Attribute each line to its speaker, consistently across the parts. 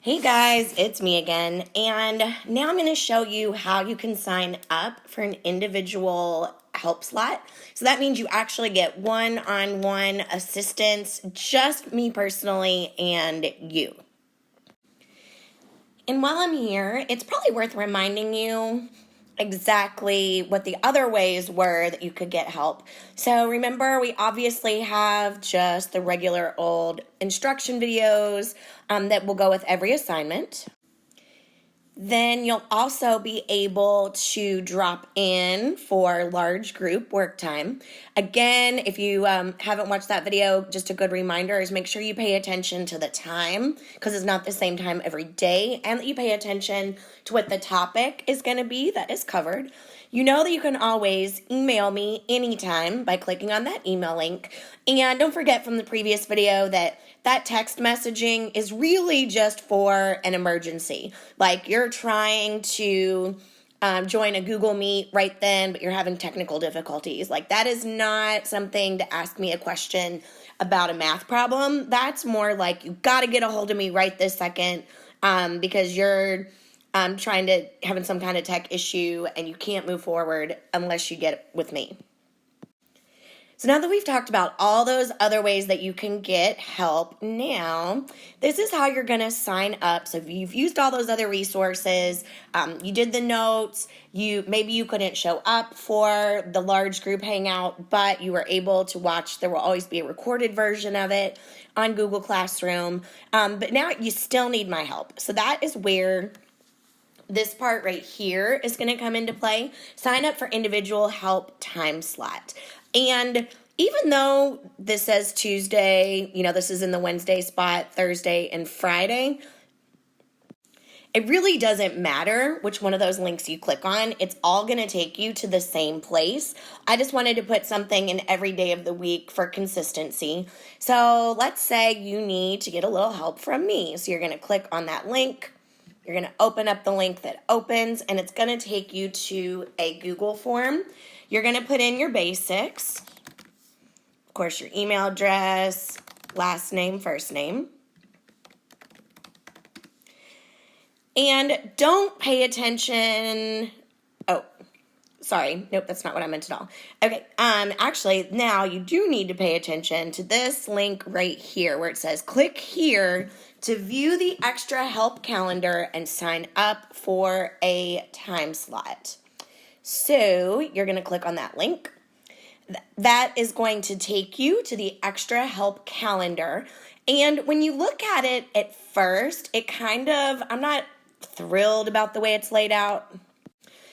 Speaker 1: Hey guys, it's me again, and now I'm going to show you how you can sign up for an individual help slot. So that means you actually get one-on-one assistance, just me personally and you. And while I'm here, it's probably worth reminding you exactly what the other ways were that you could get help. So remember, we obviously have just the regular old instruction videos that will go with every assignment. Then you'll also be able to drop in for large group work time. Again, if you haven't watched that video, just a good reminder is make sure you pay attention to the time because it's not the same time every day, and that you pay attention to what the topic is going to be that is covered. You know that you can always email me anytime by clicking on that email link. And don't forget from the previous video that text messaging is really just for an emergency. Like you're trying to join a Google Meet right then, but you're having technical difficulties. Like that is not something to ask me a question about a math problem. That's more like you got to get a hold of me right this second because you're trying to having some kind of tech issue and you can't move forward unless you get it with me. So now that we've talked about all those other ways that you can get help, now this is how you're going to sign up. So if you've used all those other resources, you did the notes, maybe you couldn't show up for the large group hangout, but you were able to watch. There will always be a recorded version of it on Google Classroom. But now you still need my help. So that is where this part right here is going to come into play. Sign up for individual help time slot. And even though this says Tuesday, this is in the Wednesday spot, Thursday and Friday, it really doesn't matter which one of those links you click on. It's all going to take you to the same place. I just wanted to put something in every day of the week for consistency. So let's say you need to get a little help from me. So you're going to click on that link. You're going to open up the link that opens, and it's going to take you to a Google form. You're going to put in your basics. Of course, your email address, last name, first name. And don't pay attention. Oh, sorry. Nope, that's not what I meant at all. Okay, actually, now you do need to pay attention to this link right here where it says click here to view the extra help calendar and sign up for a time slot. So you're going to click on that link. That is going to take you to the extra help calendar. And when you look at it at first, I'm not thrilled about the way it's laid out.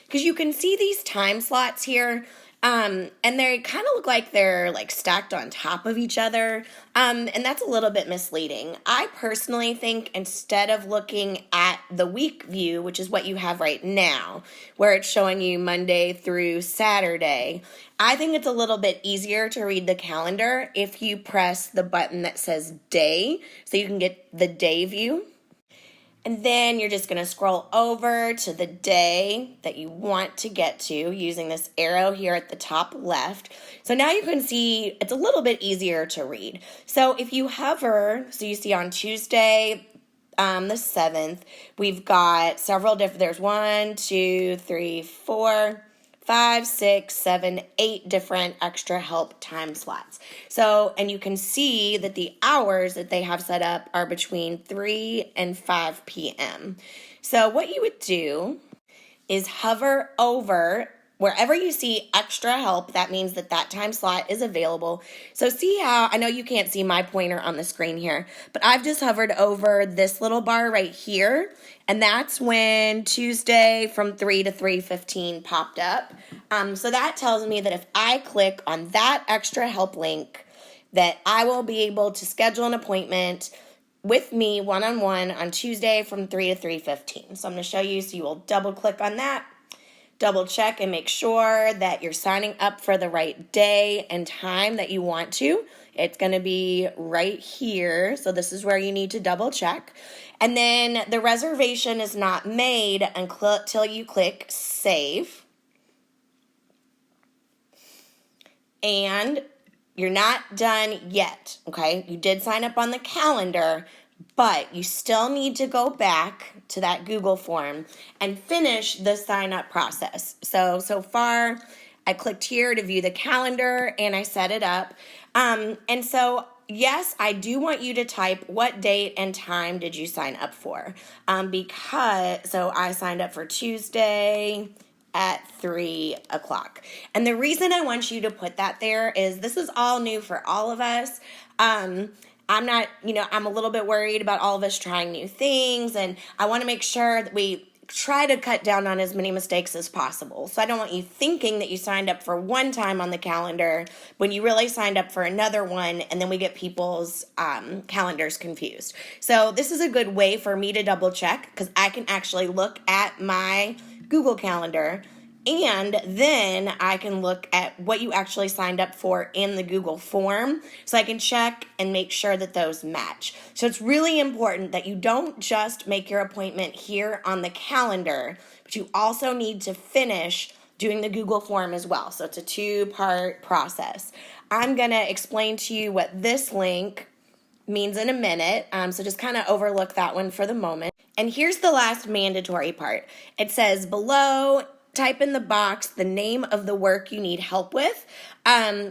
Speaker 1: Because you can see these time slots here, and they kind of look like they're like stacked on top of each other, and that's a little bit misleading. I personally think instead of looking at the week view, which is what you have right now, where it's showing you Monday through Saturday, I think it's a little bit easier to read the calendar if you press the button that says day, so you can get the day view. And then you're just going to scroll over to the day that you want to get to using this arrow here at the top left. So now you can see it's a little bit easier to read. So if you hover, so you see on Tuesday, the 7th, we've got several different, there's 1, 2, 3, 4, 5, 6, 7, 8 different extra help time slots. So, and you can see that the hours that they have set up are between 3 and 5 p.m. So what you would do is hover over wherever you see extra help. That means that time slot is available. So see how, I know you can't see my pointer on the screen here, but I've just hovered over this little bar right here, and that's when Tuesday from 3 to 3:15 popped up. So that tells me that if I click on that extra help link, that I will be able to schedule an appointment with me one-on-one on Tuesday from 3 to 3:15. So I'm going to show you, so you will double click on that. Double check and make sure that you're signing up for the right day and time that you want to. It's going to be right here. So this is where you need to double check. And then the reservation is not made until you click save. And you're not done yet, okay? You did sign up on the calendar, But you still need to go back to that Google form and finish the sign up process. So far, I clicked here to view the calendar and I set it up. And so, yes, I do want you to type what date and time did you sign up for. So I signed up for Tuesday at 3 o'clock. And the reason I want you to put that there is this is all new for all of us. I'm not, I'm a little bit worried about all of us trying new things, and I want to make sure that we try to cut down on as many mistakes as possible. So I don't want you thinking that you signed up for one time on the calendar when you really signed up for another one, and then we get people's calendars confused. So this is a good way for me to double check, because I can actually look at my Google Calendar, and then I can look at what you actually signed up for in the Google form, so I can check and make sure that those match. So it's really important that you don't just make your appointment here on the calendar, but you also need to finish doing the Google form as well. So it's a two-part process. I'm going to explain to you what this link means in a minute, so just kind of overlook that one for the moment. And here's the last mandatory part. It says below, type in the box the name of the work you need help with.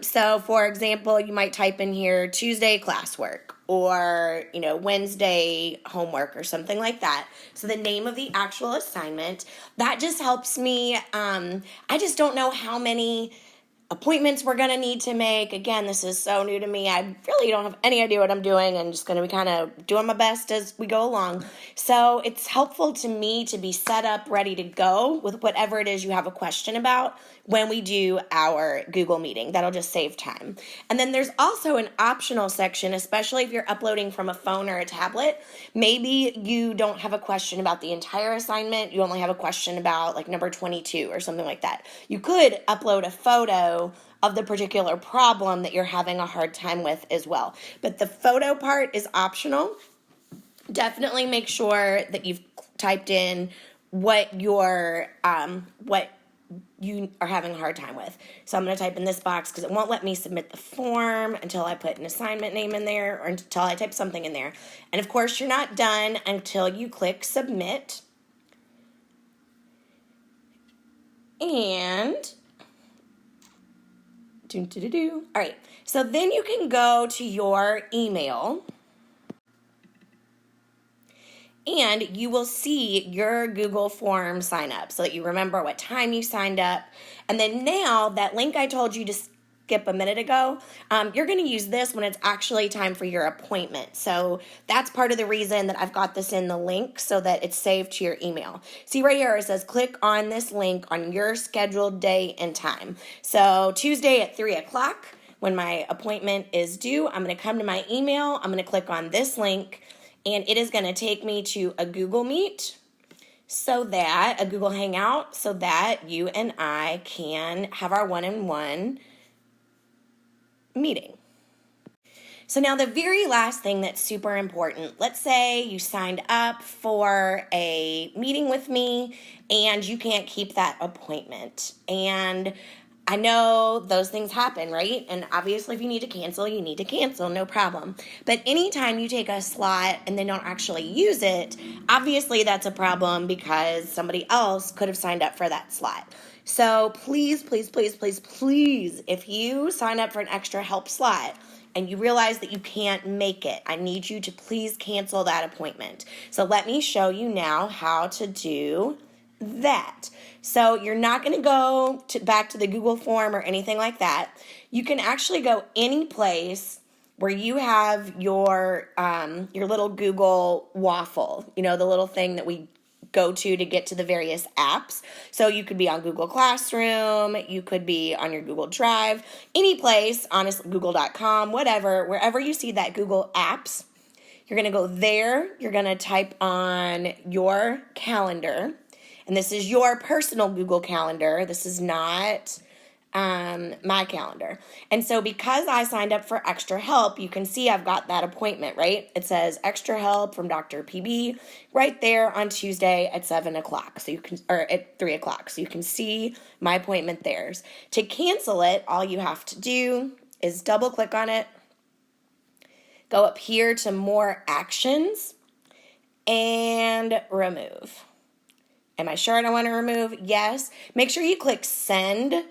Speaker 1: So for example, you might type in here Tuesday classwork or, Wednesday homework or something like that. So the name of the actual assignment, that just helps me. I just don't know how many appointments we're going to need to make. Again, this is so new to me. I really don't have any idea what I'm doing, and just going to be kind of doing my best as we go along. So it's helpful to me to be set up, ready to go with whatever it is you have a question about when we do our Google meeting. That'll just save time. And then there's also an optional section, especially if you're uploading from a phone or a tablet. Maybe you don't have a question about the entire assignment. You only have a question about like number 22 or something like that. You could upload a photo of the particular problem that you're having a hard time with as well. But the photo part is optional. Definitely make sure that you've typed in what you are having a hard time with. So I'm going to type in this box because it won't let me submit the form until I put an assignment name in there or until I type something in there. And of course, you're not done until you click submit. And all right, so then you can go to your email and you will see your Google form sign up so that you remember what time you signed up. And then now that link I told you to skip a minute ago, you're going to use this when it's actually time for your appointment. So that's part of the reason that I've got this in the link so that it's saved to your email. See right here, it says click on this link on your scheduled day and time. So Tuesday at 3 o'clock, when my appointment is due, I'm going to come to my email, I'm going to click on this link, and it is going to take me to a Google Meet, a Google Hangout, so that you and I can have our one-on-one meeting. So now the very last thing that's super important, let's say you signed up for a meeting with me and you can't keep that appointment. And I know those things happen, right? And obviously if you need to cancel, you need to cancel, no problem. But anytime you take a slot and then don't actually use it, obviously that's a problem because somebody else could have signed up for that slot. So please, please, please, please, please, if you sign up for an extra help slot and you realize that you can't make it, I need you to please cancel that appointment. So let me show you now how to do that. So you're not going to go back to the Google form or anything like that. You can actually go any place where you have your little Google waffle, the little thing that we go to get to the various apps. So you could be on Google Classroom, you could be on your Google Drive, any place, honestly, google.com, whatever, wherever you see that Google Apps, you're going to go there, you're going to type on your calendar, and this is your personal Google Calendar. This is not my calendar. And so because I signed up for extra help, you can see I've got that appointment, right? It says extra help from Dr. PB right there on Tuesday at 7 o'clock. So you can, or at 3 o'clock. So you can see my appointment there. To cancel it, all you have to do is double click on it. Go up here to more actions and remove. Am I sure I don't want to remove? Yes. Make sure you click send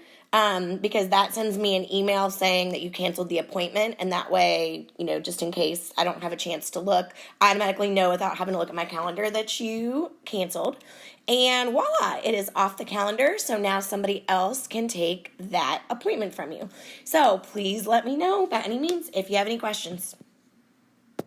Speaker 1: because that sends me an email saying that you canceled the appointment. And that way, just in case I don't have a chance to look, I automatically know without having to look at my calendar that you canceled. And voila, it is off the calendar. So now somebody else can take that appointment from you. So please let me know by any means if you have any questions.